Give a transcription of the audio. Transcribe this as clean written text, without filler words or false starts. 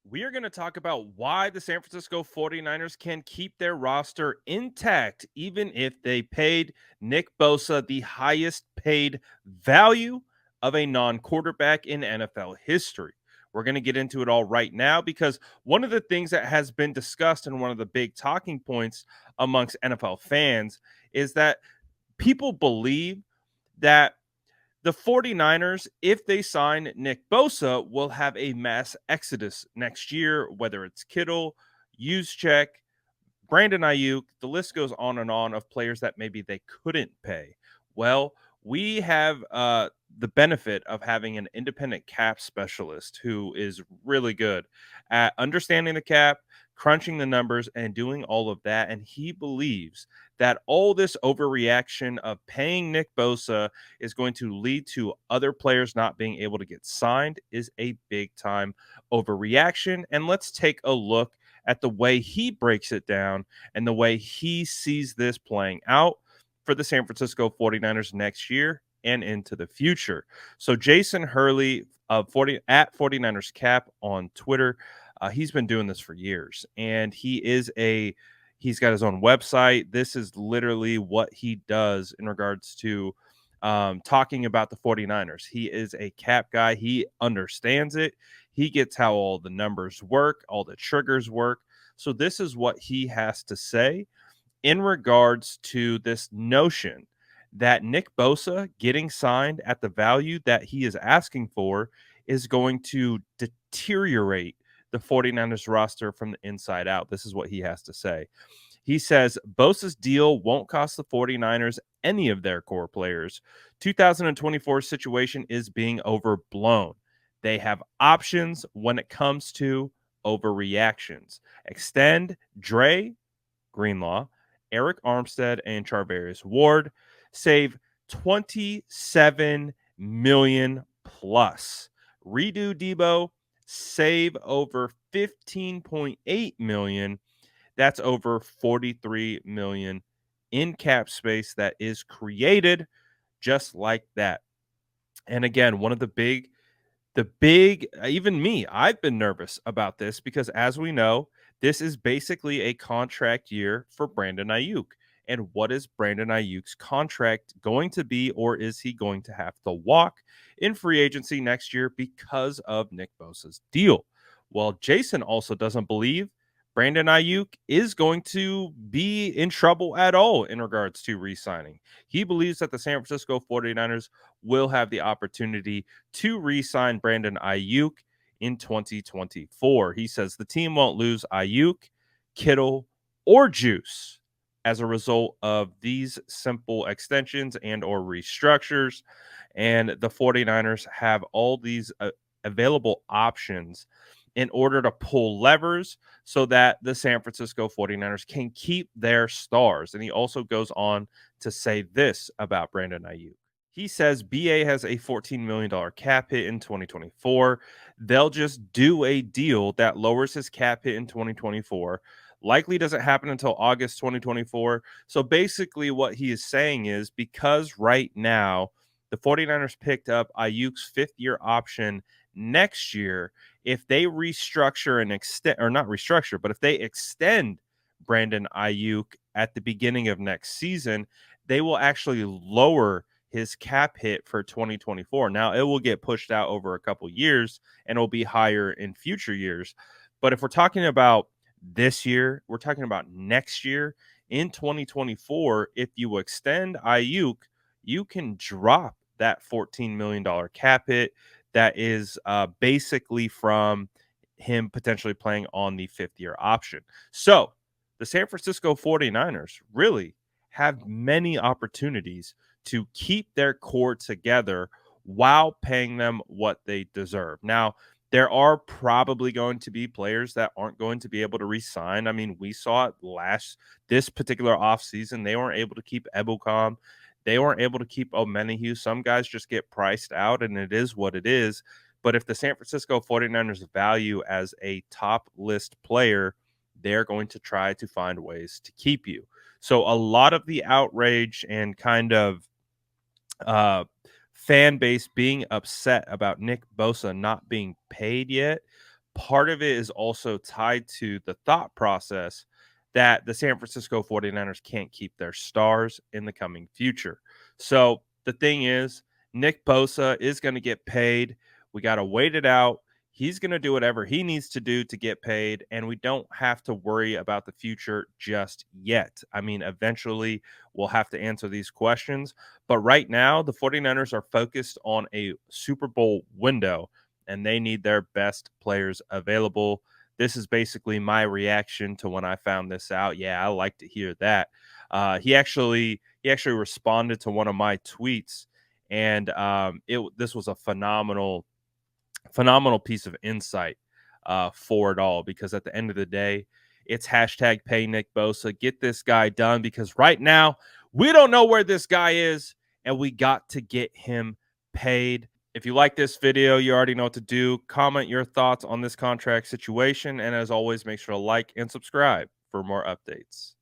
We are going to talk about why the San Francisco 49ers can keep their roster intact, even if they paid Nick Bosa the highest paid value of a non quarterback in NFL history. We're going to get into it all right now because one of the things that has been discussed and one of the big talking points amongst NFL fans is that people believe that the 49ers, if they sign Nick Bosa, will have a mass exodus next year, whether it's Kittle, Juszczyk, Brandon Ayuk, the list goes on and on of players that maybe they couldn't pay. Well, we have the benefit of having an independent cap specialist who is really good at understanding the cap, crunching the numbers, and doing all of that. And he believes that all this overreaction of paying Nick Bosa is going to lead to other players not being able to get signed is a big time overreaction. And let's take a look at the way he breaks it down and the way he sees this playing out for the San Francisco 49ers next year and into the future. So Jason Hurley of 40 at 49ers Cap on Twitter, he's been doing this for years, and he's got his own website. This is literally what he does in regards to talking about the 49ers. He is a cap guy. He understands it. He gets how all the numbers work, all the triggers work. So this is what he has to say in regards to this notion that Nick Bosa getting signed at the value that he is asking for is going to deteriorate the 49ers roster from the inside out. This is what he has to say. He says Bosa's deal won't cost the 49ers any of their core players. 2024 situation is being overblown. They have options when it comes to overreactions. Extend Dre, Greenlaw, Eric Armstead, and Charvarius Ward. Save 27 million plus. Redo Debo, save over 15.8 million. That's over 43 million in cap space that is created just like that. And again, one of the big even me, I've been nervous about this because as we know, this is basically a contract year for Brandon Ayuk. And what is Brandon Ayuk's contract going to be, or is he going to have to walk in free agency next year because of Nick Bosa's deal? Well, Jason also doesn't believe Brandon Ayuk is going to be in trouble at all in regards to re-signing. He believes that the San Francisco 49ers will have the opportunity to re-sign Brandon Ayuk in 2024. He says the team won't lose Ayuk, Kittle, or Juice as a result of these simple extensions and or restructures. And the 49ers have all these available options in order to pull levers so that the San Francisco 49ers can keep their stars. And he also goes on to say this about Brandon Ayuk. He says BA has a $14 million cap hit in 2024. They'll just do a deal that lowers his cap hit in 2024. Likely doesn't happen until August 2024. So basically, what he is saying is because right now the 49ers picked up Ayuk's fifth year option next year, if they restructure and extend, or not restructure, but if they extend Brandon Ayuk at the beginning of next season, they will actually lower his cap hit for 2024. Now, it will get pushed out over a couple years and it'll be higher in future years. But if we're talking about this year, we're talking about next year in 2024, if you extend Ayuk, you can drop that $14 million cap hit that is basically from him potentially playing on the fifth year option. So the San Francisco 49ers really have many opportunities to keep their core together while paying them what they deserve. Now, there are probably going to be players that aren't going to be able to re-sign. I mean, we saw it this particular offseason. They weren't able to keep Ebukam. They weren't able to keep Omenihu. Some guys just get priced out, and it is what it is. But if the San Francisco 49ers value as a top list player, they're going to try to find ways to keep you. So a lot of the outrage and kind of fan base being upset about Nick Bosa not being paid yet part of it is also tied to the thought process that the San Francisco 49ers can't keep their stars in the coming future. So the thing is, Nick Bosa is going to get paid. We got to wait it out. He's going to do whatever he needs to do to get paid, and we don't have to worry about the future just yet. I mean, eventually we'll have to answer these questions, but right now the 49ers are focused on a Super Bowl window, and they need their best players available. This is basically my reaction to when I found this out. Yeah, I like to hear that. He actually responded to one of my tweets, and this was a phenomenal piece of insight for it all, because at the end of the day, it's hashtag pay Nick Bosa. Get this guy done, because right now we don't know where this guy is, and we got to get him paid. If you like this video, you already know what to do. Comment your thoughts on this contract situation. And as always, make sure to like and subscribe for more updates.